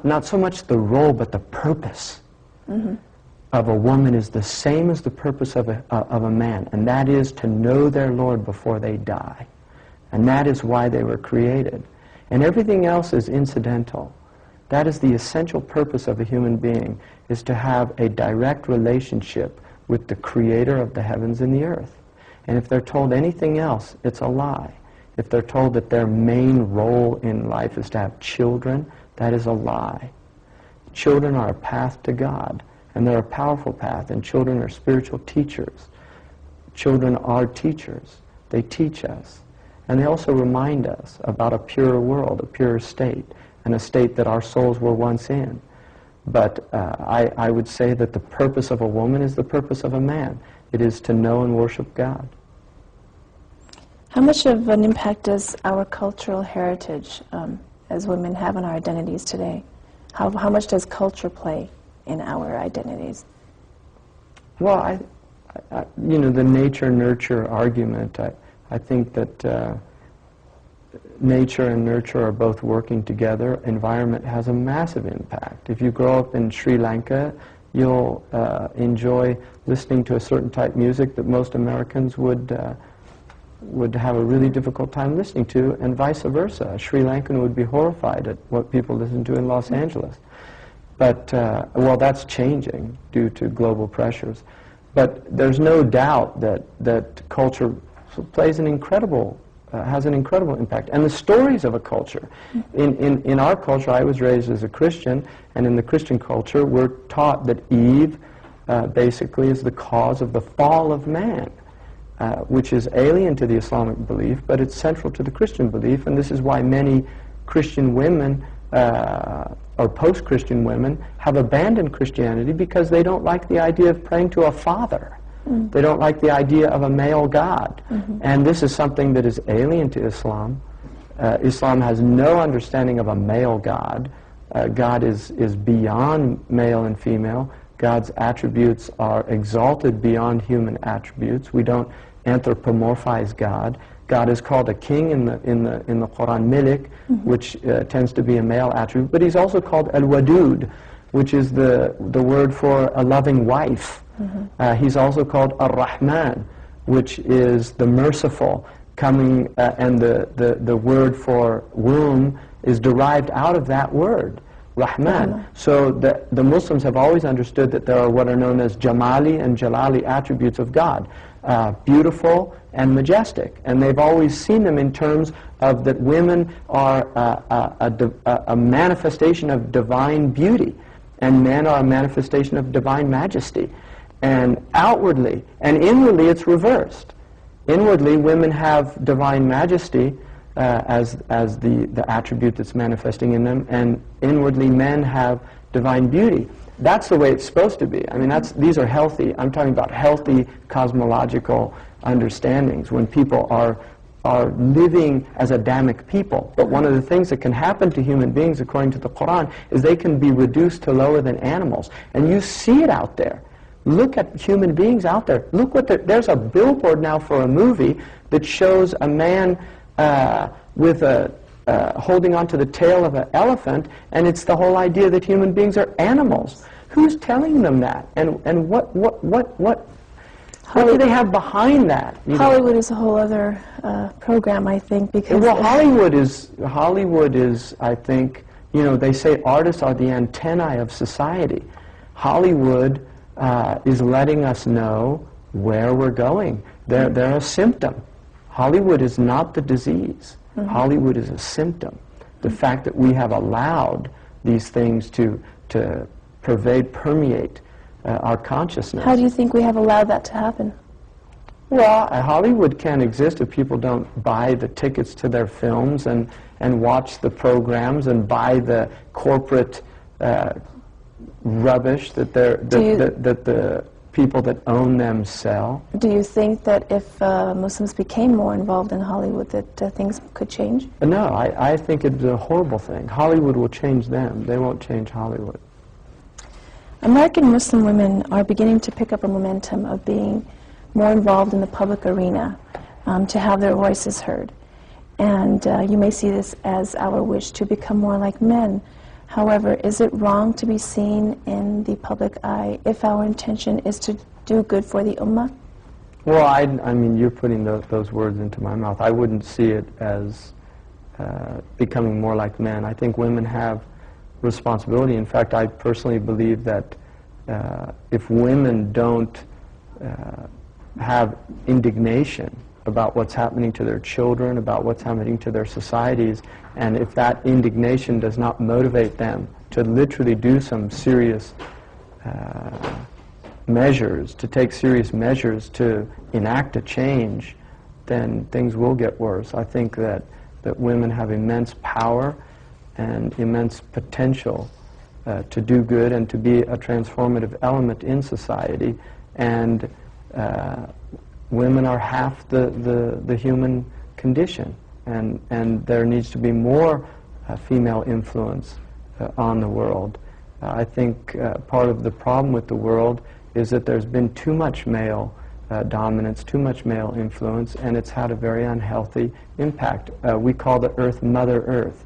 not so much the role, but the purpose of a woman is the same as the purpose of a man, and that is to know their Lord before they die. And that is why they were created. And everything else is incidental. That is the essential purpose of a human being, is to have a direct relationship with the Creator of the heavens and the earth. And if they're told anything else, it's a lie. If they're told that their main role in life is to have children, that is a lie. Children are a path to God, and they're a powerful path, and children are spiritual teachers. Children are teachers. They teach us. And they also remind us about a purer world, a purer state, and a state that our souls were once in. But I would say that the purpose of a woman is the purpose of a man. It is to know and worship God. How much of an impact does our cultural heritage as women have on our identities today? How much does culture play in our identities? Well, you know, the nature-nurture argument, I think that nature and nurture are both working together. Environment has a massive impact. If you grow up in Sri Lanka, you'll enjoy listening to a certain type of music that most Americans would have a really difficult time listening to, and vice versa. A Sri Lankan would be horrified at what people listen to in Los Angeles. But, well, that's changing due to global pressures. But there's no doubt that culture plays an incredible, has an incredible impact. And the stories of a culture. In our culture, I was raised as a Christian, and in the Christian culture, we're taught that Eve basically is the cause of the fall of man. Which is alien to the Islamic belief, but it's central to the Christian belief, and this is why many Christian women, or post-Christian women, have abandoned Christianity, because they don't like the idea of praying to a father. They don't like the idea of a male God. And this is something that is alien to Islam. Islam has no understanding of a male God. God is beyond male and female. God's attributes are exalted beyond human attributes. We don't anthropomorphize God. God is called a king in the Quran, Malik, which tends to be a male attribute, but he's also called Al-Wadud, which is the word for a loving wife. He's also called Ar-Rahman, which is the merciful, coming, and the word for womb is derived out of that word, Rahman. So the Muslims have always understood that there are what are known as Jamali and Jalali attributes of God, beautiful and majestic. And they've always seen them in terms of that women are a manifestation of divine beauty, and men are a manifestation of divine majesty. And outwardly and inwardly it's reversed. Inwardly, women have divine majesty as the attribute that's manifesting in them, and inwardly men have divine beauty. That's the way it's supposed to be. I mean, these are healthy. I'm talking about healthy cosmological understandings when people are living as Adamic people. But one of the things that can happen to human beings, according to the Quran, is they can be reduced to lower than animals. And you see it out there. Look at human beings out there. Look what there's a billboard now for a movie that shows a man with holding onto the tail of an elephant, and it's the whole idea that human beings are animals. Who's telling them that? And what do they have behind that? Hollywood is a whole other program, I think, because well, Hollywood is, I think, you know, they say artists are the antennae of society. Hollywood is letting us know where we're going. They're a symptom. Hollywood is not the disease. Hollywood is a symptom. The fact that we have allowed these things to permeate our consciousness. How do you think we have allowed that to happen? Well, Hollywood can't exist if people don't buy the tickets to their films and watch the programs and buy the corporate rubbish that the people that own them sell. Do you think that if Muslims became more involved in Hollywood that things could change? No, I think it's a horrible thing. Hollywood will change them. They won't change Hollywood. American Muslim women are beginning to pick up a momentum of being more involved in the public arena, to have their voices heard. And you may see this as our wish to become more like men. However, is it wrong to be seen in the public eye if our intention is to do good for the ummah? Well, I mean, you're putting those words into my mouth. I wouldn't see it as becoming more like men. I think women have responsibility. In fact, I personally believe that if women don't have indignation about what's happening to their children, about what's happening to their societies, and if that indignation does not motivate them to literally do some serious measures, to take serious measures to enact a change, then things will get worse. I think that women have immense power and immense potential to do good and to be a transformative element in society, and women are half the human condition, and there needs to be more female influence on the world. I think part of the problem with the world is that there's been too much male dominance, too much male influence, and it's had a very unhealthy impact. We call the earth Mother Earth,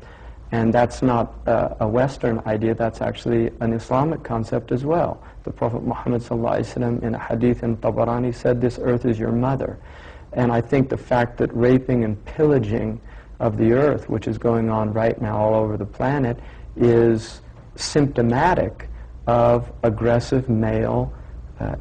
and that's not a Western idea, that's actually an Islamic concept as well. The Prophet Muhammad ﷺ in a hadith in Tabarani said, "This earth is your mother." And I think the fact that raping and pillaging of the earth, which is going on right now all over the planet, is symptomatic of aggressive male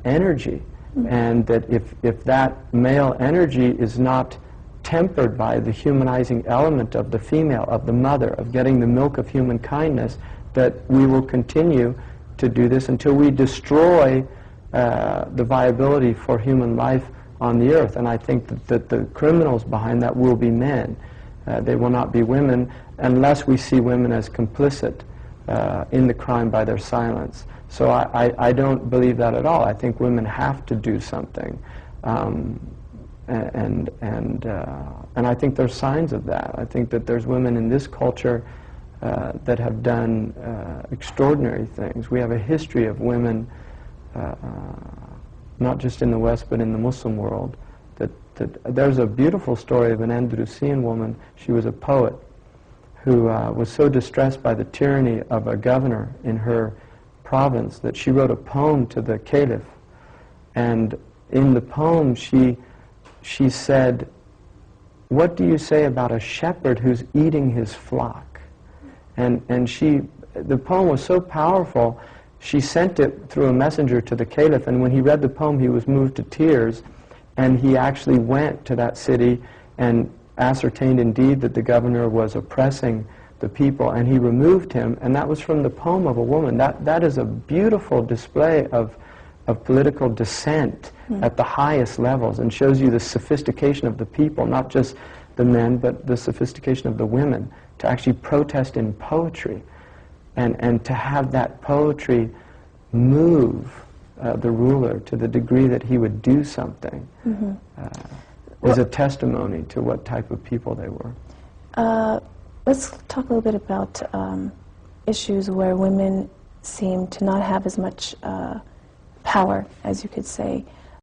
energy. And that if that male energy is not tempered by the humanizing element of the female, of the mother, of getting the milk of human kindness, that we will continue to do this until we destroy the viability for human life on the earth. And I think that the criminals behind that will be men. They will not be women, unless we see women as complicit in the crime by their silence. So I don't believe that at all. I think women have to do something, and I think there's signs of that. I think that there's women in this culture that have done extraordinary things. We have a history of women, not just in the West but in the Muslim world. That there's a beautiful story of an Andalusian woman. She was a poet who was so distressed by the tyranny of a governor in her province that she wrote a poem to the caliph. And in the poem she said, "What do you say about a shepherd who's eating his flock?" And the poem was so powerful, she sent it through a messenger to the caliph, and when he read the poem he was moved to tears, and he actually went to that city and ascertained indeed that the governor was oppressing the people, and he removed him, and that was from the poem of a woman. That is a beautiful display of political dissent at the highest levels, and shows you the sophistication of the people, not just the men, but the sophistication of the women, to actually protest in poetry, and to have that poetry move the ruler to the degree that he would do something, is a testimony to what type of people they were. Let's talk a little bit about issues where women seem to not have as much power, as you could say.